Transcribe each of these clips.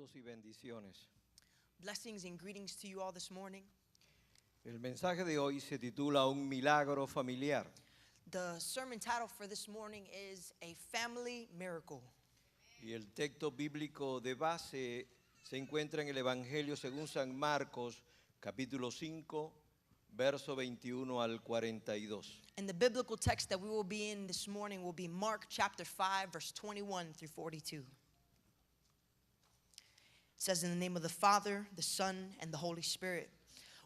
Saludos y bendiciones. Blessings and greetings to you all this morning. El mensaje de hoy se titula Un milagro familiar. The sermon title for this morning is A Family Miracle. Y el texto bíblico de base se encuentra en el Evangelio según San Marcos, capítulo 5, verso 21 al 42. And the biblical text that we will be in this morning will be Mark chapter 5, verse 21 through 42. It says, in the name of the Father, the Son, and the Holy Spirit.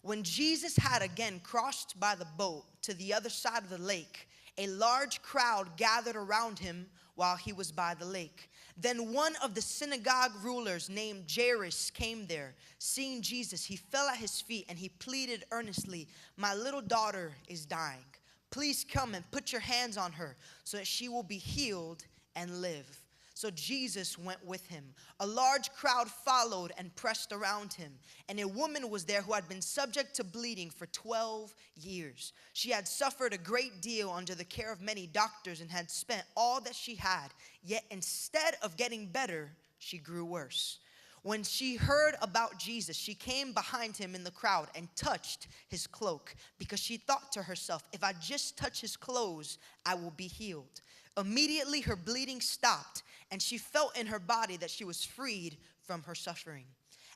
When Jesus had again crossed by the boat to the other side of the lake, a large crowd gathered around him while he was by the lake. Then one of the synagogue rulers named Jairus came there. Seeing Jesus, he fell at his feet and he pleaded earnestly, "My little daughter is dying. Please come and put your hands on her so that she will be healed and live." So Jesus went with him. A large crowd followed and pressed around him. And a woman was there who had been subject to bleeding for 12 years. She had suffered a great deal under the care of many doctors and had spent all that she had. Yet instead of getting better, she grew worse. When she heard about Jesus, she came behind him in the crowd and touched his cloak, because she thought to herself, if I just touch his clothes, I will be healed. Immediately her bleeding stopped, and she felt in her body that she was freed from her suffering.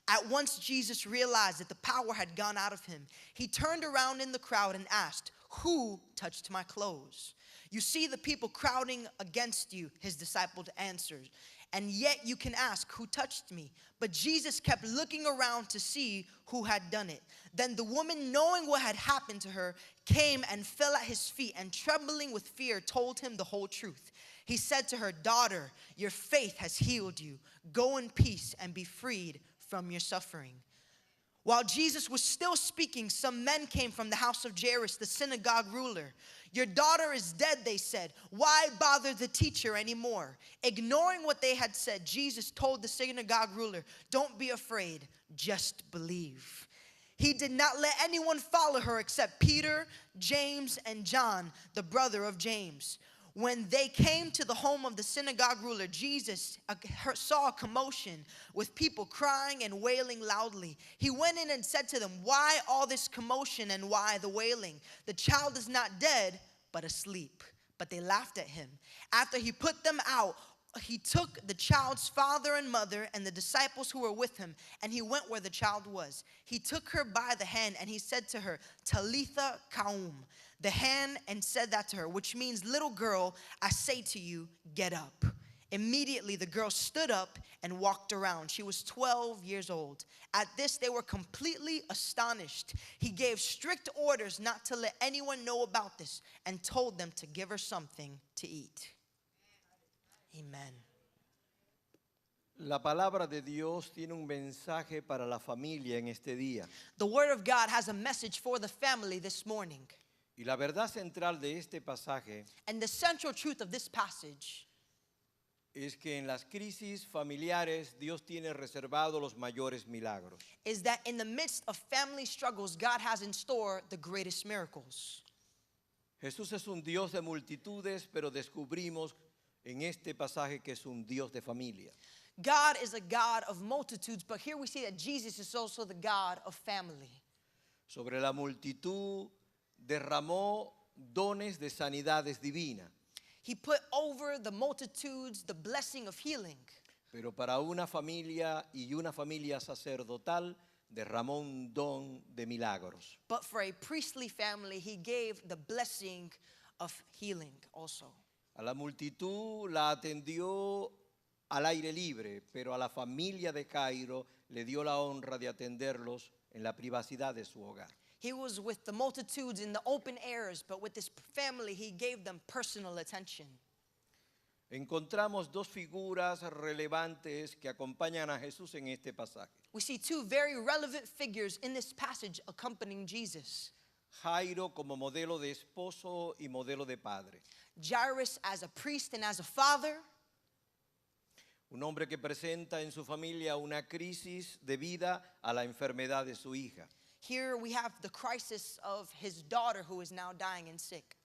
At once Jesus realized that the power had gone out of him. He turned around in the crowd and asked, "Who touched my clothes?" "You see the people crowding against you," his disciple answered, "and yet you can ask, 'Who touched me?'" But Jesus kept looking around to see who had done it. Then the woman, knowing what had happened to her, came and fell at his feet, and trembling with fear told him the whole truth. He said to her, "Daughter, your faith has healed you. Go in peace and be freed from your suffering." While Jesus was still speaking, some men came from the house of Jairus, the synagogue ruler. "Your daughter is dead," they said. "Why bother the teacher anymore?" Ignoring what they had said, Jesus told the synagogue ruler, "Don't be afraid, just believe." He did not let anyone follow her except Peter, James, and John, the brother of James. When they came to the home of the synagogue ruler, Jesus saw a commotion with people crying and wailing loudly. He went in and said to them, "Why all this commotion and why the wailing? The child is not dead, but asleep." But they laughed at him. After he put them out, he took the child's father and mother and the disciples who were with him, and he went where the child was. He took her by the hand and he said to her, "Talitha Kaum," the hand, and said that to her, which means, "Little girl, I say to you, get up." Immediately the girl stood up and walked around. She was 12 years old. At this they were completely astonished. He gave strict orders not to let anyone know about this and told them to give her something to eat. Amen. La palabra de Dios tiene un mensaje para la familia en este día. The Word of God has a message for the family this morning. Y la verdad central de este pasaje And the central truth of this passage es que en las crisis familiares Dios tiene reservado los mayores milagros. is that in the midst of family struggles, God has in store the greatest miracles. Jesús es un Dios de multitudes, pero descubrimos en este pasaje que es un Dios de familia. God is a God of multitudes, but here we see that Jesus is also the God of family. Sobre la multitud derramó dones de sanidades divinas, He put over the multitudes the blessing of healing. pero para una familia y una familia sacerdotal derramó un don de milagros. But for a priestly family, he gave the blessing of healing also. A la multitud la atendió al aire libre, pero a la familia de Jairo le dio la honra de atenderlos en la privacidad de su hogar. He was with the multitudes in the open airs, but with this family, he gave them personal attention. Encontramos dos figuras relevantes que acompañan a Jesús en este pasaje. We see two very relevant figures in this passage accompanying Jesus. Jairo como modelo de esposo y modelo de padre. Jairus as a priest and as a father. Un hombre que presenta en su familia una crisis debida a la enfermedad de su hija. Here we have the crisis of his daughter who is now dying and sick.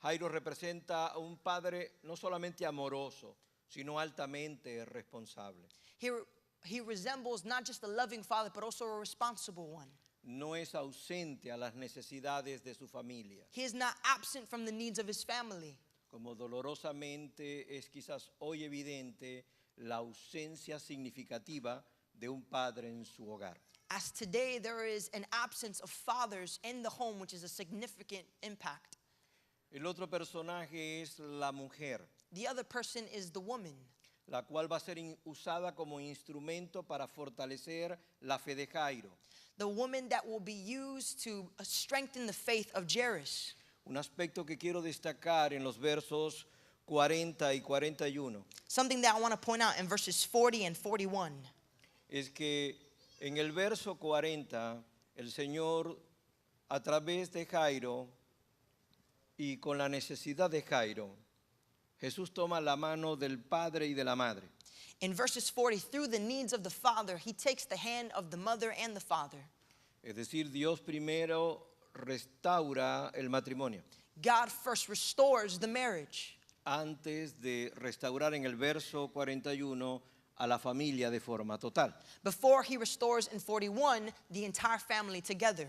Jairo representa a un padre no solamente amoroso, sino altamente responsable. He resembles not just a loving father, but also a responsible one. No es ausente a las necesidades de su familia. He is not absent from the needs of his family. Como dolorosamente es quizás hoy evidente la ausencia significativa de un padre en su hogar. As today there is an absence of fathers in the home, which is a significant impact. El otro personaje es la mujer, The other person is the woman, la cual va a ser usada como instrumento para fortalecer la fe de Jairo. the woman that will be used to strengthen the faith of Jairus. Un aspecto que quiero destacar en los versos 40 y 41 Something that I want to point out in verses 40 and 41. es que en el verso 40 el Señor, a través de Jairo y con la necesidad de Jairo, Jesús toma la mano del padre y de la madre. In verses 40, through the needs of the father, he takes the hand of the mother and the father. Es decir, Dios primero restaura el matrimonio God first restores the marriage antes de restaurar en el verso 41 a la familia de forma total. before he restores in 41 the entire family together.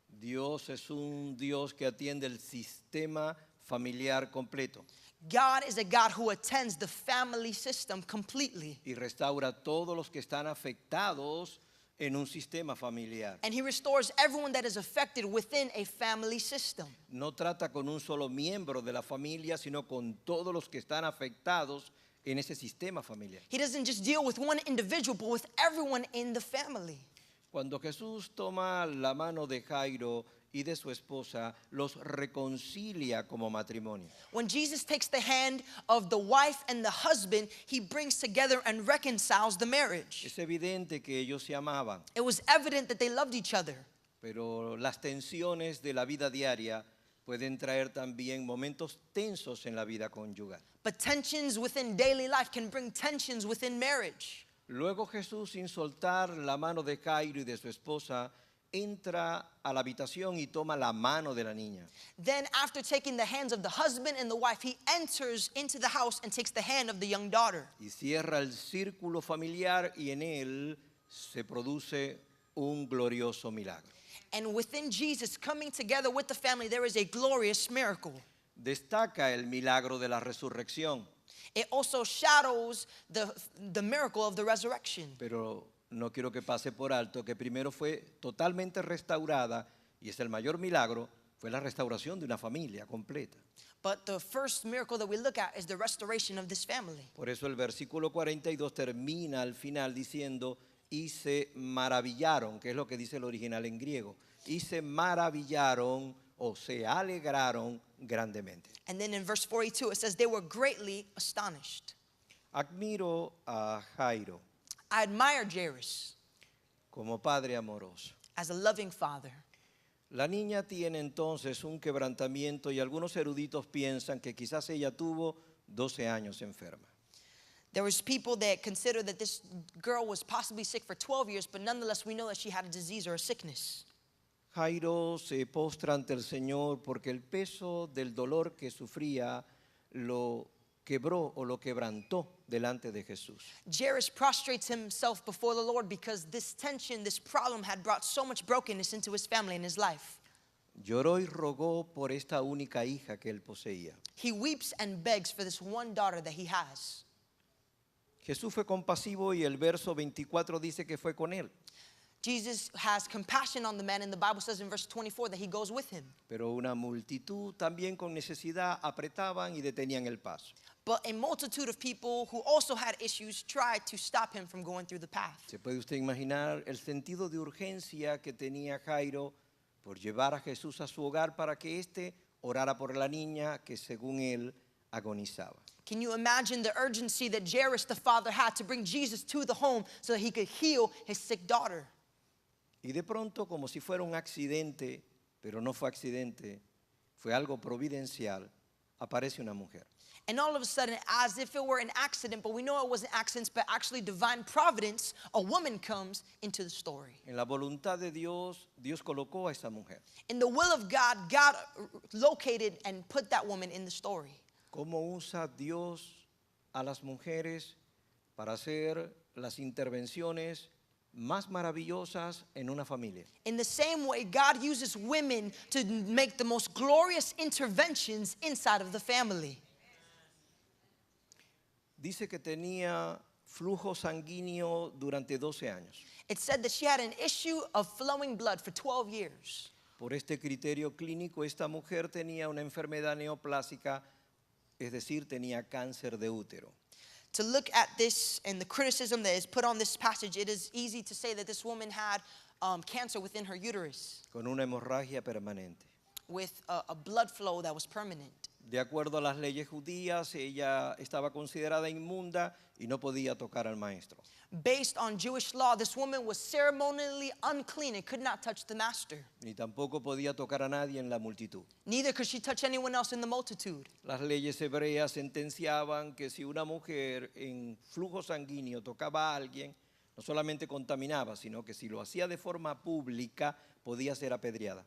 Dios es un Dios que atiende el sistema familiar completo God is a God who attends the family system completely. y restaura a todos los que están afectados en un sistema familiar. And he restores everyone that is affected within a family system. No trata con un solo miembro de la familia, sino con todos los que están afectados en ese sistema familiar. He doesn't just deal with one individual, but with everyone in the family. Cuando Jesús toma la mano de Jairo y de su esposa, los reconcilia como matrimonio. When Jesus takes the hand of the wife and the husband, he brings together and reconciles the marriage. Es evidente que ellos se amaban, It was evident that they loved each other. pero las tensiones de la vida diaria pueden traer también momentos tensos en la vida conyugal. But tensions within daily life can bring tensions within marriage. Luego Jesús, sin soltar la mano de Jairo y de su esposa, entra a la habitación y toma la mano de la niña. Then, after taking the hands of the husband and the wife, he enters into the house and takes the hand of the young daughter. Y cierra el círculo familiar y en él se produce un glorioso milagro. And within Jesus coming together with the family, there is a glorious miracle. Destaca el milagro de la resurrección, It also shadows the miracle of the resurrection. pero no quiero que pase por alto que primero fue totalmente restaurada, y es el mayor milagro, fue la restauración de una familia completa. But the first miracle that we look at is the restoration of this family. Por eso el versículo 42 termina al final diciendo, y se maravillaron, que es lo que dice el original en griego, y se maravillaron o se alegraron grandemente. And then in verse 42, it says they were greatly astonished. Admiro a Jairo I admire Jairus como padre amoroso. as a loving father. La niña tiene entonces un quebrantamiento y algunos eruditos piensan que quizás ella tuvo 12 años enferma. There was people that consider that this girl was possibly sick for 12 years, but nonetheless we know that she had a disease or a sickness. Jairo se postra ante el Señor porque el peso del dolor que sufría lo quebró o lo quebrantó delante de Jesús. Jairus prostrates himself before the Lord because this tension, this problem had brought so much brokenness into his family and his life. Lloró y rogó por esta única hija que él poseía. He weeps and begs for this one daughter that he has. Jesús fue compasivo y el verso 24 dice que fue con él. Jesus has compassion on the man, and the Bible says in verse 24 that he goes with him. Pero una multitud también con necesidad apretaban y detenían el paso. But a multitude of people who also had issues tried to stop him from going through the path. ¿Se puede usted imaginar el sentido de urgencia que tenía Jairo por llevar a Jesús a su hogar para que éste orara por la niña que según él agonizaba? Can you imagine the urgency that Jairus the father had to bring Jesus to the home so that he could heal his sick daughter? Y de pronto, como si fuera un accidente, pero no fue accidente, fue algo providencial, aparece una mujer. And all of a sudden, as if it were an accident, but we know it wasn't accidents, but actually divine providence, a woman comes into the story. En la voluntad de Dios, Dios colocó a esa mujer. In the will of God, God located and put that woman in the story. ¿Cómo usa Dios a las mujeres para hacer las intervenciones más maravillosas en una familia. In the same way, God uses women to make the most glorious interventions inside of the family. Dice que tenía flujo sanguíneo durante 12 años. It said that she had an issue of flowing blood for 12 years. Por este criterio clínico, esta mujer tenía una enfermedad neoplásica, es decir, tenía cáncer de útero. To look at this and the criticism that is put on this passage, it is easy to say that this woman had cancer within her uterus Con una hemorragia permanente. with a blood flow that was permanent. De acuerdo a las leyes judías, ella estaba considerada inmunda y no podía tocar al maestro. Based on Jewish law, this woman was ceremonially unclean and could not touch the master. Ni tampoco podía tocar a nadie en la multitud. Neither could she touch anyone else in the multitude. Las leyes hebreas sentenciaban que si una mujer en flujo sanguíneo tocaba a alguien, no solamente contaminaba, sino que si lo hacía de forma pública, podía ser apedreada.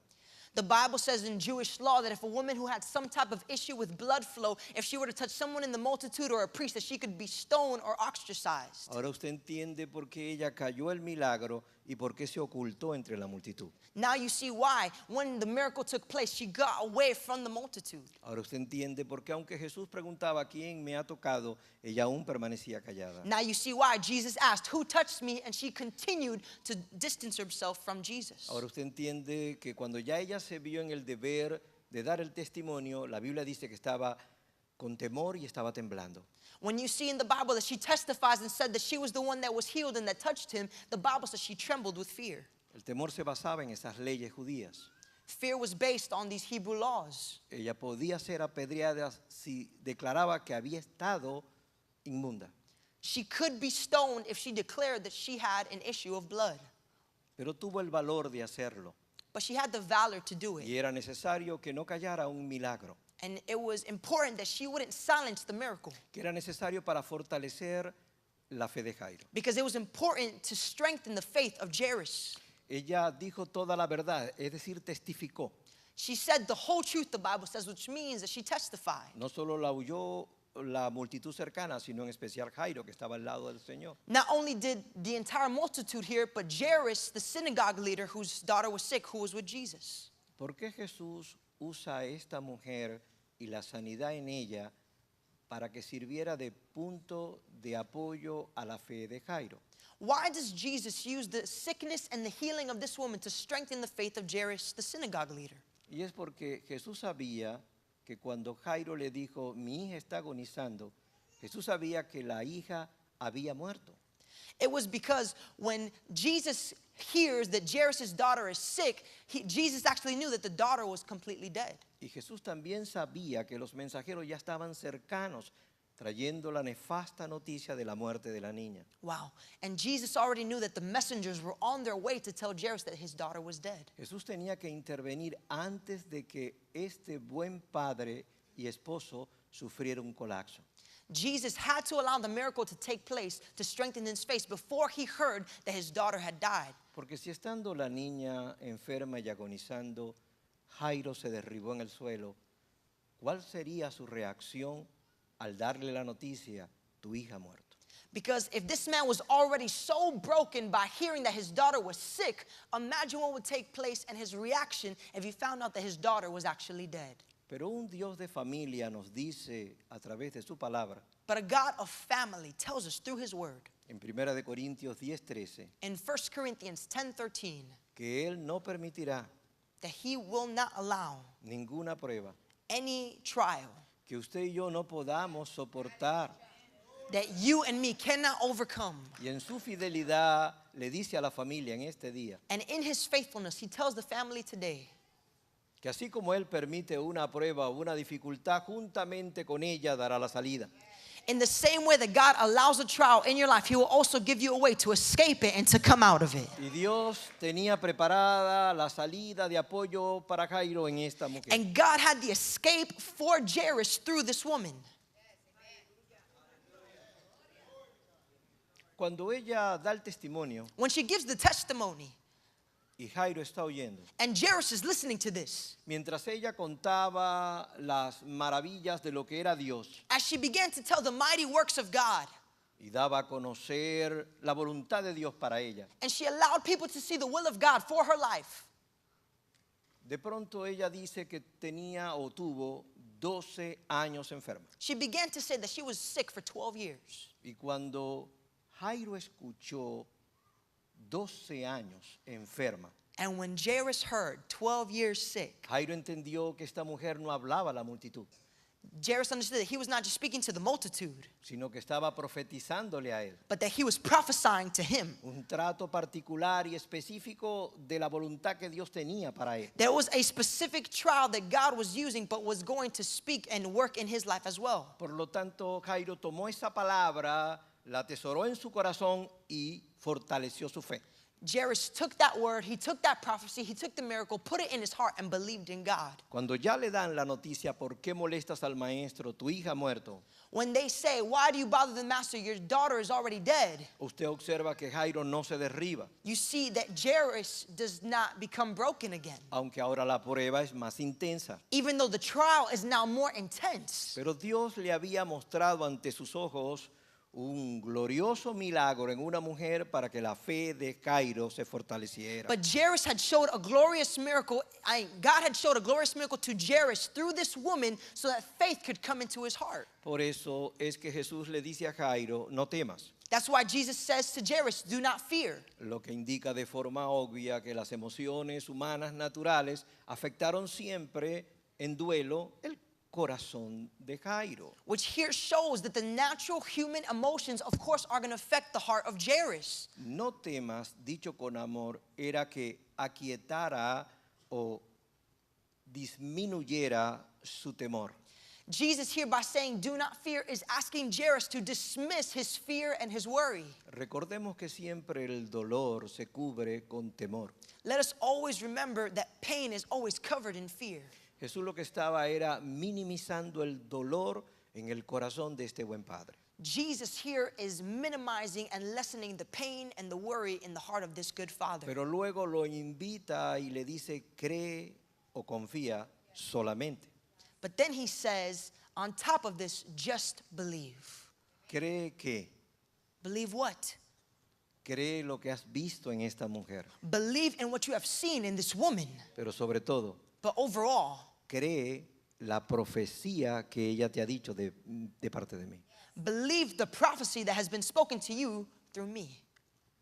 The Bible says in Jewish law that if a woman who had some type of issue with blood flow, if she were to touch someone in the multitude or a priest, that she could be stoned or ostracized. Ahora usted entiende por qué ella cayó el milagro y por qué se ocultó entre la multitud. Now you see why, when the miracle took place, she got away from the multitude. Ahora usted entiende por qué aunque Jesús preguntaba quién me ha tocado, ella aún permanecía callada. Now you see why Jesus asked, "Who touched me?" And she continued to distance herself from Jesus. Ahora usted entiende que cuando ya ella se vio en el deber de dar el testimonio, la Biblia dice que estaba con temor y estaba temblando. When you see in the Bible that she testifies and said that she was the one that was healed and that touched him, the Bible says she trembled with fear. El temor se basaba en esas leyes judías. Fear was based on these Hebrew laws. Ella podía ser apedreada si declaraba que había estado inmunda. She could be stoned if she declared that she had an issue of blood. Pero tuvo el valor de hacerlo. But she had the valor to do Y it. era necesario que no callara un milagro. And it was important that she wouldn't silence the miracle. Que era necesario para fortalecer la fe de Jairo. Because it was important to strengthen the faith of Jairus. Ella dijo toda la verdad, es decir, testificó. She said the whole truth, the Bible says, which means that she testified. No solo la oyó la multitud cercana, sino en especial Jairo, que estaba al lado del Señor. Not only did the entire multitude hear, but Jairus, the synagogue leader whose daughter was sick, who was with Jesus. ¿Por qué Jesús usa a esta mujer y la sanidad en ella para que sirviera de punto de apoyo a la fe de Jairo? Why does Jesus use the sickness and the healing of this woman to strengthen the faith of Jairus, the synagogue leader? Y es porque Jesús sabía que cuando Jairo le dijo, mi hija está agonizando, Jesús sabía que la hija había muerto. It was because when Jesus hears that Jairus' daughter is sick, Jesus actually knew that the daughter was completely dead. Y Jesús también sabía que los mensajeros ya estaban cercanos, trayendo la nefasta noticia de la muerte de la niña. Wow. And Jesus already knew that the messengers were on their way to tell Jairus that his daughter was dead. Jesús tenía que intervenir antes de que este buen padre y esposo sufriera un colapso. Jesus had to allow the miracle to take place to strengthen his faith before he heard that his daughter had died. Porque si estando la niña enferma y agonizando, Jairo se derribó en el suelo, ¿cuál sería su reacción al darle la noticia, tu hija ha muerto? Because if this man was already so broken by hearing that his daughter was sick, imagine what would take place and his reaction if he found out that his daughter was actually dead. Pero un Dios de familia nos dice a través de su palabra, But a God of family tells us through his word en 1 de Corintios 10:13, in 1 Corinthians 10:13 que Él no permitirá that he will not allow ninguna prueba any trial que usted y yo no podamos soportar. that you and me cannot overcome. Y en su fidelidad le dice a la familia en este día And in his faithfulness, he tells the family today que así como Él permite una prueba o una dificultad, juntamente con ella dará la salida. in the same way that God allows a trial in your life, he will also give you a way to escape it and to come out of it. Y Dios tenía preparada la salida de apoyo para Jairo en esta mujer. And God had the escape for Jairus through this woman. Cuando ella da el testimonio, When she gives the testimony, Y Jairo está oyendo. And Jairus is listening to this. Mientras ella contaba las maravillas de lo que era Dios As she began to tell the mighty works of God, y daba a conocer la voluntad de Dios para ella, and she allowed people to see the will of God for her life, de pronto ella dice que tenía o tuvo 12 años enferma. she began to say that she was sick for 12 years. Y cuando Jairo escuchó 12 años enferma, And when Jairus heard 12 years sick, Jairo entendió que esta mujer no hablaba a la multitud, Jairus understood that he was not just speaking to the multitude, sino que estaba profetizándole a él but that he was prophesying to him. un trato particular y específico de la voluntad que Dios tenía para él. There was a specific trial that God was using, but was going to speak and work in his life as well. Por lo tanto, Jairo tomó esa palabra, la atesoró en su corazón y fortaleció su fe. Jairus took that word, he took that prophecy, he took the miracle, put it in his heart, and believed in God. Cuando ya le dan la noticia, ¿por qué molestas al maestro? Tu hija ha muerto. When they say, "Why do you bother the master? Your daughter is already dead," Usted observa que Jairo no se derriba, you see that Jairus does not become broken again. aunque ahora la prueba es más intensa. Even though the trial is now more intense. Pero Dios le había mostrado ante sus ojos un glorioso milagro en una mujer para que la fe de Jairo se fortaleciera. But Jairus had showed a glorious miracle. God had showed a glorious miracle to Jairus through this woman so that faith could come into his heart. Por eso es que Jesús le dice a Jairo, no temas. That's why Jesus says to Jairus, "Do not fear." Lo que indica de forma obvia que las emociones humanas naturales afectaron siempre en duelo el corazón de Jairo. Which here shows that the natural human emotions, of course, are going to affect the heart of Jairus. No temas, dicho con amor, era que aquietara o disminuyera su temor. Jesus here, by saying "do not fear," is asking Jairus to dismiss his fear and his worry. Recordemos que siempre el dolor se cubre con temor. Let us always remember that pain is always covered in fear. Jesús lo que estaba era minimizando el dolor en el corazón de este buen padre. Jesus here is minimizing and lessening the pain and the worry in the heart of this good father. Pero luego lo invita y le dice, cree o confía solamente. But then he says, on top of this, just believe. Cree que, Believe what? cree lo que has visto en esta mujer. Believe in what you have seen in this woman. Pero sobre todo, But overall, cree la profecía que ella te ha dicho de parte de mí. believe the prophecy that has been spoken to you through me.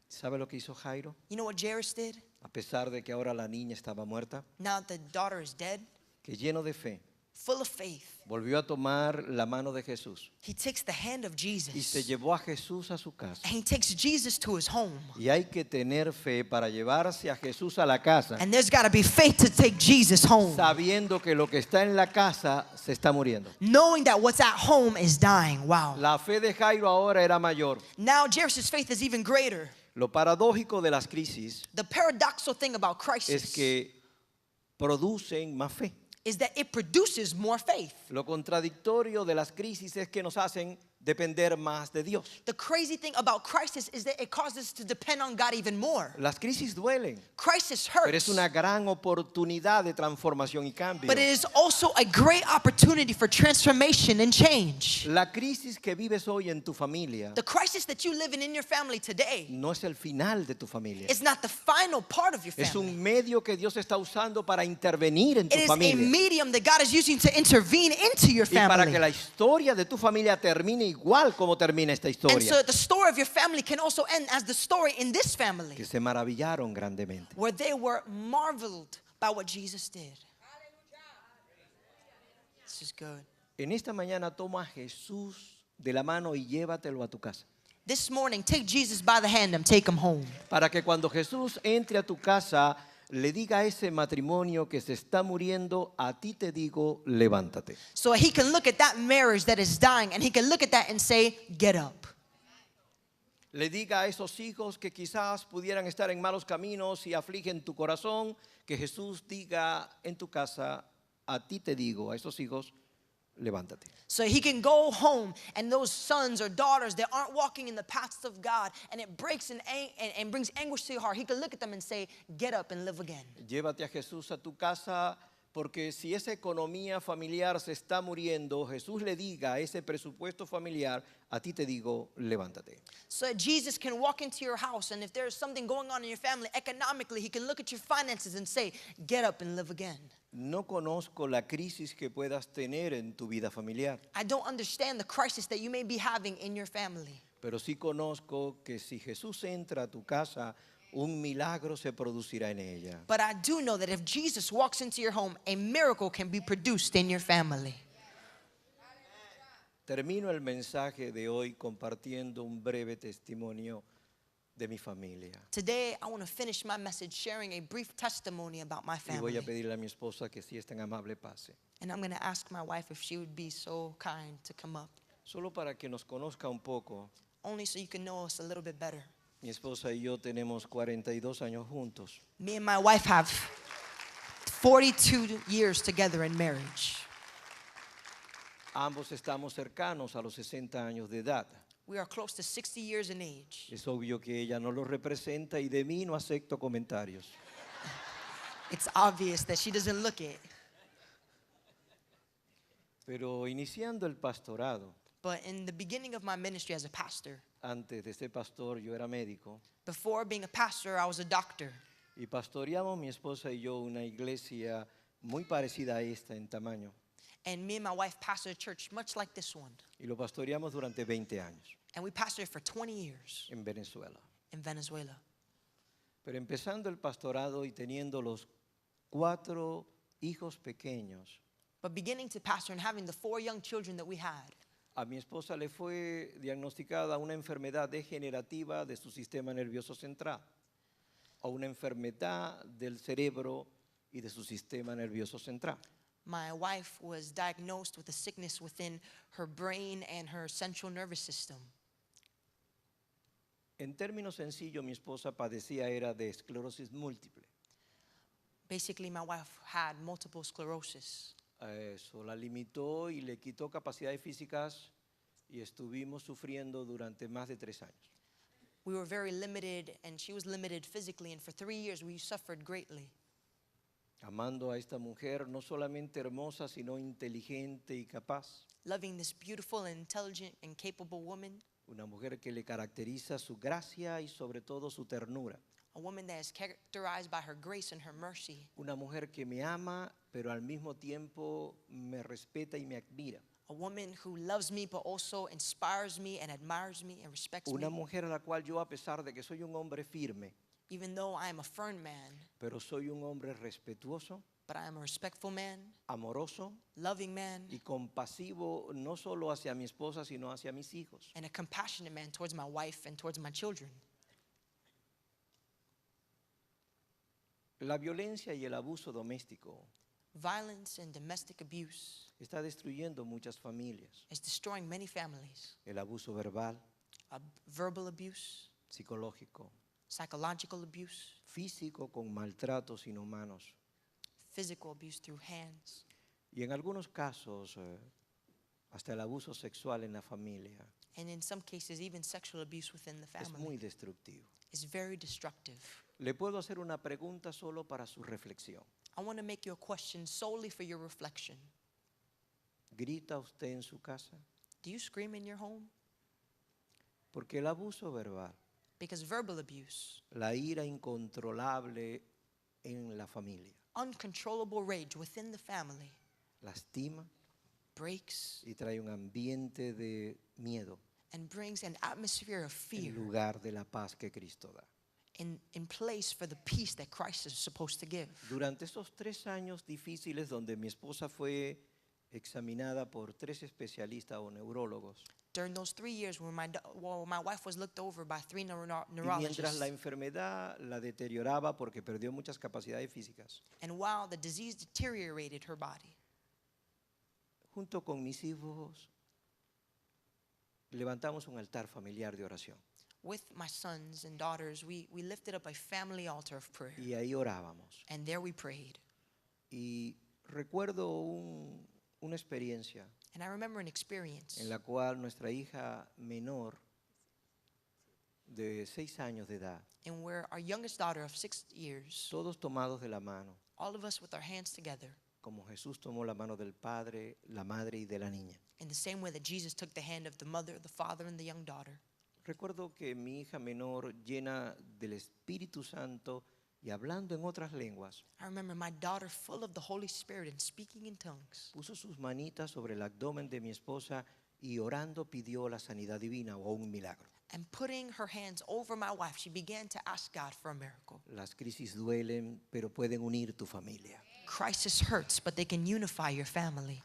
¿Sabe lo que hizo Jairo? You know what Jairus did? A pesar de que ahora la niña estaba muerta, Now that the daughter is dead, que lleno de fe, full of faith, volvió a tomar la mano de Jesús he takes the hand of y se Jesus. llevó a Jesús a su casa. And he takes Jesus to his home. Y hay que tener fe para llevarse a Jesús a la casa, And there's got to be faith to take Jesus home. sabiendo que lo que está en la casa se está muriendo. Knowing that what's at home is dying. Wow. La fe de Jairo ahora era mayor. Now Jairus' faith is even greater. Lo paradójico de las crisis The paradoxical thing about es crisis que producen más fe. is that it produces more faith. Lo contradictorio de las crisis es que nos hacen depender más de Dios. The crazy thing about crisis is that it causes us to depend on God even more. Las crisis duelen, Crisis pero es hurts, una gran oportunidad de transformación y cambio. but it is also a great opportunity for transformation and change. La crisis que vives hoy en tu familia The crisis that you live in your family today no es el final de tu familia. is not the final part of your Es family. un medio que Dios está usando para intervenir en tu It is a familia. medium that God is using to intervene into your Y para que family. la historia de tu familia termine igual como termina esta And historia. so the story of your family can also end as the story in this family, Que se maravillaron grandemente. where they were marveled by what Jesus did. This is good. En esta mañana toma a Jesús de la mano y llévatelo a tu casa. This morning, take Jesus by the hand and take him home. Para que cuando Jesús entre a tu casa, le diga a ese matrimonio que se está muriendo, a ti te digo, levántate. So he can look at that marriage that is dying and he can look at that and say, get up. Le diga a esos hijos que quizás pudieran estar en malos caminos y afligen tu corazón, que Jesús diga en tu casa, a ti te digo, a esos hijos, levántate. So he can go home, and those sons or daughters that aren't walking in the paths of God, and it breaks and brings anguish to your heart, he can look at them and say, get up and live again. Llévate a Jesús a tu casa, porque si esa economía familiar se está muriendo, Jesús le diga a ese presupuesto familiar, a ti te digo, levántate. So that Jesus can walk into your house, and if there's something going on in your family economically, he can look at your finances and say, get up and live again. No conozco la crisis que puedas tener en tu vida familiar, I don't understand the crisis that you may be having in your family. pero sí conozco que si Jesús entra a tu casa, un milagro se producirá en ella. But I do know that if Jesus walks into your home, a miracle can be produced in your family. Termino el mensaje de hoy compartiendo un breve testimonio de mi familia. Today, I want to finish my message sharing a brief testimony about my Y voy family. a pedirle a mi esposa que si es tan amable pase. And I'm going to ask my wife if she would be so kind to come up, Solo para que nos conozca un poco. only so you can know us a little bit better. Mi esposa y yo tenemos 42 años juntos. Me and my wife have 42 years together in marriage. Ambos estamos cercanos a los 60 años de edad. We are close to 60 years in age. Es obvio que ella no lo representa y de mí no acepto comentarios. It's obvious that she doesn't look it. Pero iniciando el pastorado, But in the beginning of my ministry as a pastor, antes de ser pastor yo era médico before being a pastor, I was a doctor. y pastoreamos mi esposa y yo una iglesia muy parecida a esta en tamaño And me and my wife pastored a church much like this one. y lo pastoreamos durante 20 años And we pastored for 20 years en Venezuela. in Venezuela. Pero empezando el pastorado y teniendo los 4 hijos pequeños, But beginning to pastor and having the 4 young children that we had, a mi esposa le fue diagnosticada una enfermedad degenerativa de su sistema nervioso central o una enfermedad del cerebro y de su sistema nervioso central. my wife was diagnosed with a sickness within her brain and her central nervous system. En términos sencillos, mi esposa padecía era de esclerosis múltiple. Basically, my wife had multiple sclerosis. Eso la limitó y le quitó capacidades físicas y estuvimos sufriendo durante más de 3 años. We were very limited, and she was limited physically, and for 3 years we suffered greatly. Amando a esta mujer no solamente hermosa, sino inteligente y capaz. Loving this beautiful, intelligent, and capable woman, Una mujer que le caracteriza su gracia y sobre todo su ternura. a woman that is characterized by her grace and her mercy, Una mujer que me ama, pero al mismo tiempo me respeta y me admira. a woman who loves me but also inspires me and admires me and respects Una me. mujer a la cual yo, a pesar de que soy un hombre firme, Even though I am a firm man, pero soy un hombre respetuoso, but I am a respectful man, amoroso loving man, y compasivo no solo hacia mi esposa, sino hacia mis hijos. and a compassionate man towards my wife and towards my children. La violencia y el abuso doméstico Violence and domestic abuse está destruyendo muchas familias. is destroying many families. El abuso verbal, Verbal abuse, psicológico, psychological abuse, físico con maltratos inhumanos. physical abuse through hands, Y en algunos casos, hasta el abuso sexual en la familia and in some cases even sexual abuse within the es family muy destructivo. is very destructive. Le puedo hacer una pregunta solo para su reflexión. I want to make you a question solely for your reflection. ¿Grita usted en su casa? Do you scream in your home? Porque el abuso verbal, Because verbal abuse, la ira incontrolable en la familia, uncontrollable rage within the family, lastima breaks y trae un ambiente de miedo and brings an atmosphere of en fear lugar de la paz que Cristo da. in place for the peace that Christ is supposed to give. Durante esos 3 años difíciles donde mi esposa fue examinada por 3 especialistas o neurólogos, During those 3 years when my wife was looked over by 3 y mientras la neurologists, enfermedad la deterioraba porque perdió muchas capacidades físicas, and while the disease deteriorated her body, junto con mis hijos levantamos un altar familiar de oración with my sons and daughters, we lifted up a family altar of prayer. y ahí orábamos. And there we prayed. Y recuerdo una experiencia And I remember an experience en la cual nuestra hija menor de 6 años de edad, in where our youngest daughter of 6 years, todos tomados de la mano, all of us with our hands together, como Jesús tomó la mano del padre, la madre y de la niña. in the same way that Jesus took the hand of the mother, the father, and the young daughter. Recuerdo que mi hija menor, llena del Espíritu Santo y hablando en otras lenguas, I remember my daughter full of the Holy Spirit and speaking in tongues. puso sus manitas sobre el abdomen de mi esposa y orando pidió la sanidad divina o un milagro. And putting her hands over my wife, she began to ask God for a miracle. Las crisis duelen, pero pueden unir tu familia. Crisis hurts, but they can unify your family.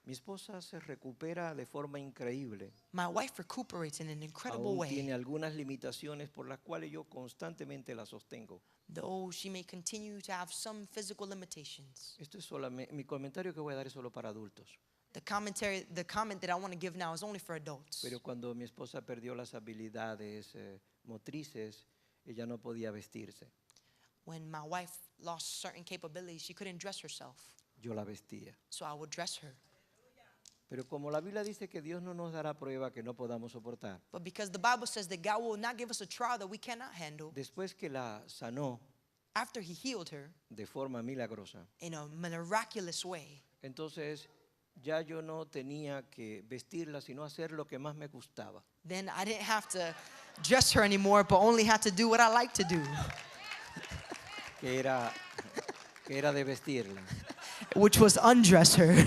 Mi esposa se recupera de forma increíble. My wife recuperates in an incredible Aún way, tiene algunas limitaciones por las cuales yo constantemente la sostengo. though she may continue to have some physical limitations. Esto es solamente, mi comentario que voy a dar es solo para adultos. The comment that I want to give now is only for adults. Pero cuando mi esposa perdió las habilidades motrices, ella no podía vestirse. When my wife lost certain capabilities, she couldn't dress herself, Yo la vestía. so I would dress her. Pero como la Biblia dice que Dios no nos dará prueba que no podamos soportar, But because the Bible says that God will not give us a trial that we cannot handle, después que la sanó after He healed her de forma milagrosa, in a miraculous way, entonces ya yo no tenía que vestirla, sino hacer lo que más me gustaba. then I didn't have to dress her anymore, but only had to do what I like to do, que era de vestirla. which was undress her.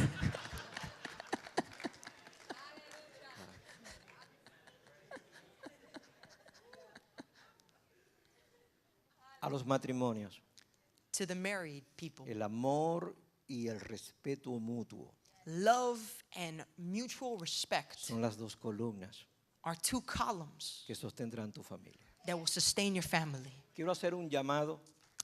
A los matrimonios, To the married people, el amor y el respeto mutuo love and mutual respect son las dos columnas are two columns que sostendrán tu familia. that will sustain your family. Quiero hacer un llamado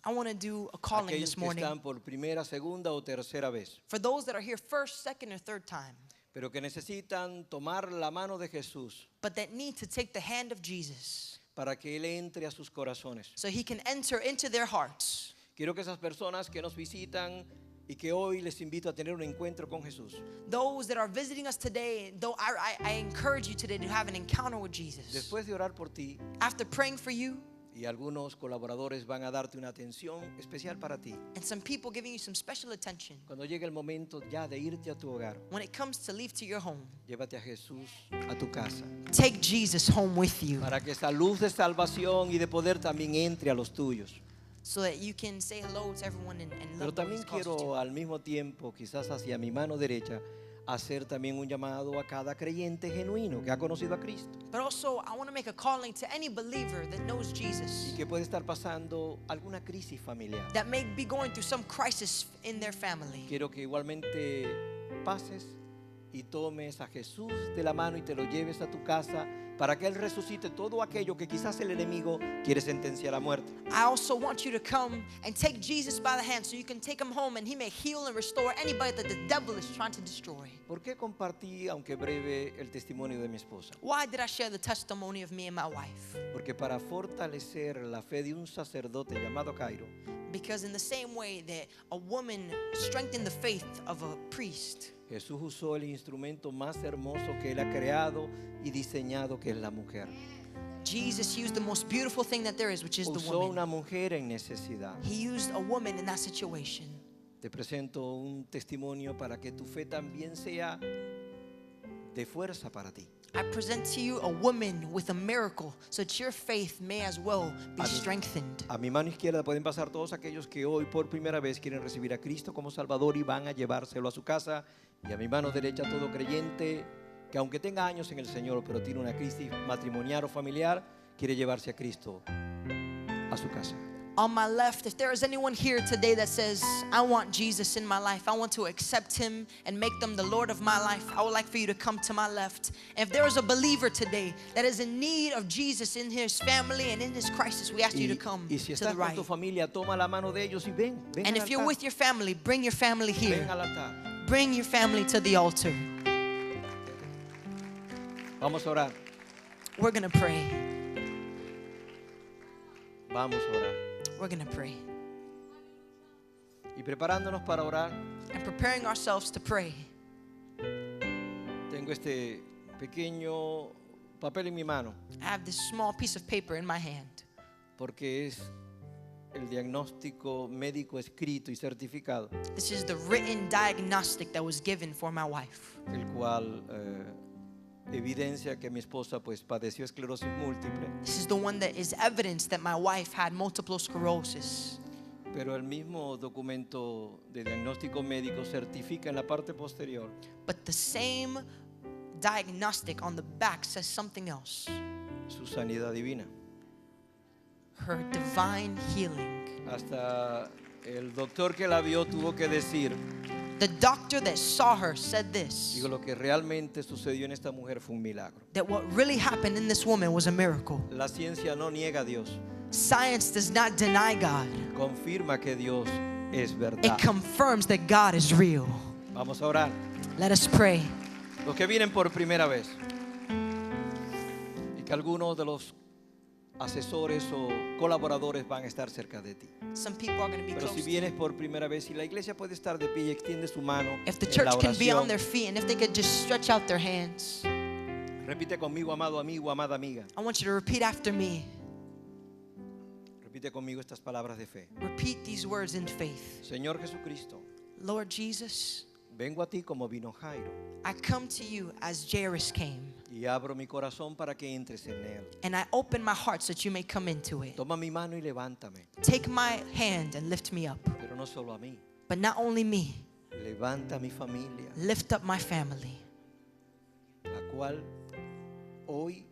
I want to do a a calling aquellos this que morning están por primera, segunda o tercera vez, for those that are here first, second, or third time, pero que necesitan tomar la mano de Jesús but that need to take the hand of Jesus para que Él entre a sus corazones. so He can enter into their hearts. Quiero que esas personas que nos visitan y que hoy les invito a tener un encuentro con Jesús, Those that are visiting us today, though I encourage you today to have an encounter with Jesus. después de orar por ti, After praying for you, y algunos colaboradores van a darte una atención especial para ti, and some people giving you some special attention, cuando llegue el momento ya de irte a tu hogar, when it comes to leave to your home, llévate a Jesús a tu casa, take Jesus home with you para que esa luz de salvación y de poder también entre a los tuyos. so that you can say hello to everyone and Pero love them también He's called you to. quiero al mismo tiempo, quizás hacia mi mano derecha, hacer también un llamado a cada creyente genuino que ha conocido a Cristo But also, I want to make a calling to any believer that knows y Jesus, que puede estar pasando alguna crisis familiar. that may be going through some crisis in their family. Quiero que igualmente pases y tomes a Jesús de la mano y te lo lleves a tu casa para que Él resucite todo aquello que quizás el enemigo quiere sentenciar a muerte. I also want you to come and take Jesus by the hand so you can take him home and He may heal and restore anybody that the devil is trying to destroy. ¿Por qué compartí, aunque breve, el testimonio de mi esposa? Why did I share the testimony of me and my wife? Porque para fortalecer la fe de un sacerdote llamado Jairo, Because in the same way that a woman strengthened the faith of a priest, Jesús usó el instrumento más hermoso que Él ha creado y diseñado, que es la mujer. Jesus used the most beautiful thing that there is, which is the Usó una woman. mujer en necesidad. He used a woman in that situation. Te presento un testimonio para que tu fe también sea de fuerza para ti. I present to you a woman with a miracle so that your faith may as well be strengthened. A mi mano izquierda pueden pasar todos aquellos que hoy por primera vez quieren recibir a Cristo como Salvador y van a llevárselo a su casa. Y a mi mano derecha todo creyente que aunque tenga años en el Señor, pero tiene una crisis matrimonial o familiar, quiere llevarse a Cristo a su casa. On my left, if there is anyone here today that says, I want Jesus in my life, I want to accept Him and make them the Lord of my life, I would like for you to come to my left. And if there is a believer today that is in need of Jesus in his family and in his crisis, we ask you to come Y si to the estás con right. tu familia, toma la mano de ellos y ven And al if you're altar. with your family, bring your family Ven here. al altar. Bring your family to the altar. Vamos a orar. We're going to pray. Vamos a orar. We're going to pray. Y preparándonos para orar, And preparing ourselves to pray, Tengo este pequeño papel en mi mano I have this small piece of paper in my hand porque es el diagnóstico médico escrito y certificado, This is the written diagnostic that was given for my wife, el cual evidencia que mi esposa pues padeció esclerosis múltiple, This is the one that is evidence that my wife had multiple sclerosis. pero el mismo documento de diagnóstico médico certifica en la parte posterior But the same diagnostic on the back says something else. su sanidad divina. Her divine healing. Hasta el doctor que la vio tuvo que decir, The doctor that saw her said this, digo, lo que realmente sucedió en esta mujer fue un milagro. that what really happened in this woman was a miracle. La ciencia no niega a Dios, Science does not deny God. confirma que Dios es verdad. It confirms that God is real. Vamos a orar. Let us pray. Los que vienen por primera vez y que algunos de los asesores o colaboradores van a estar cerca de ti. Some people are going to be Pero close si to vienes you. por primera vez y la iglesia puede estar de pie y extiende su mano If the en la church can be on oración, their feet and if they could just stretch out their hands. repite conmigo, amado amigo, amada amiga. I want you to repeat after me. Repite conmigo estas palabras de fe. Repeat these words in faith. Señor Jesucristo, Lord Jesus, vengo a ti como vino Jairo I come to you as Jairus came, y abro mi corazón para que entres en él. and I open my heart so that you may come into it. Toma mi mano y levántame, Take my hand and lift me up. pero no solo a mí. But not only me, Levanta a mi familia, lift up my family, la cual hoy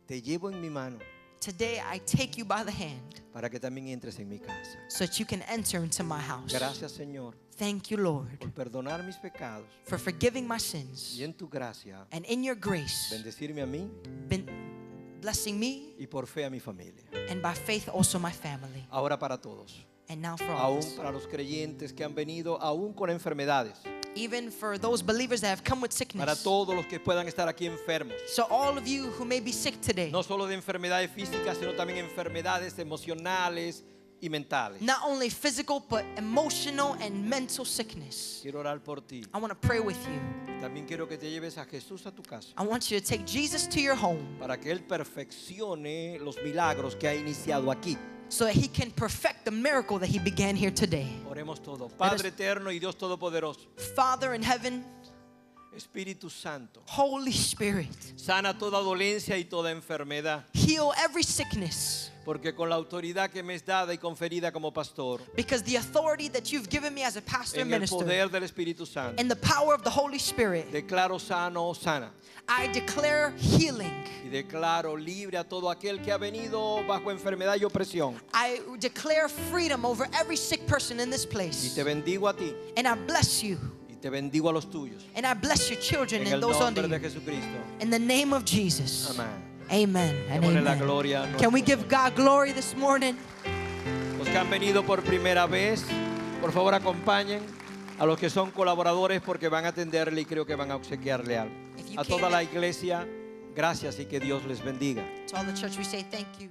te llevo en mi mano Today I take you by the hand para que también entres en mi casa. so that you can enter into my house. Gracias, Señor, Thank you, Lord, por perdonar mis pecados for forgiving my sins y en tu gracia and in your grace, bendecirme a mí been blessing me y por fe a mi familia. and by faith also my family. Ahora para todos, And now for all, aún para los creyentes que han venido aún con enfermedades, even for those believers that have come with para sickness. todos los que puedan estar aquí enfermos, So all of you who may be sick today, no solo de enfermedades físicas, sino también enfermedades emocionales y mentales. not only physical but emotional and mental sickness, Quiero orar por ti. I want to pray with you. También quiero que te lleves a Jesús a tu casa I want you to take Jesus to your home para que Él perfeccione los milagros que ha iniciado aquí. so that he can perfect the miracle that he began here today. Oremos todo. Padre eterno y Dios todopoderoso, Father in heaven, Espíritu Santo, Holy Spirit, sana toda dolencia y toda enfermedad, heal every sickness, porque con la autoridad que me es dada y conferida como pastor, because the authority that you've given me as a pastor and en el minister poder del Espíritu Santo, and the power of the Holy Spirit, declaro sano o sana I declare healing. y declaro libre a todo aquel que ha venido bajo enfermedad y opresión. I declare freedom over every sick person in this Y place. te bendigo a ti And I bless you. y te bendigo a los tuyos. And I bless your children En and el those under nombre de you. Jesucristo. In the name of Jesus. Amén. Amen and Démosle la amen. gloria a Can we nuestro give God glory this morning? Los que han venido por primera vez, por favor acompañen a los que son colaboradores porque van a atenderle y creo que van a obsequiarle algo. If you A toda came la iglesia, gracias y que Dios les bendiga. To all the church, we say thank you.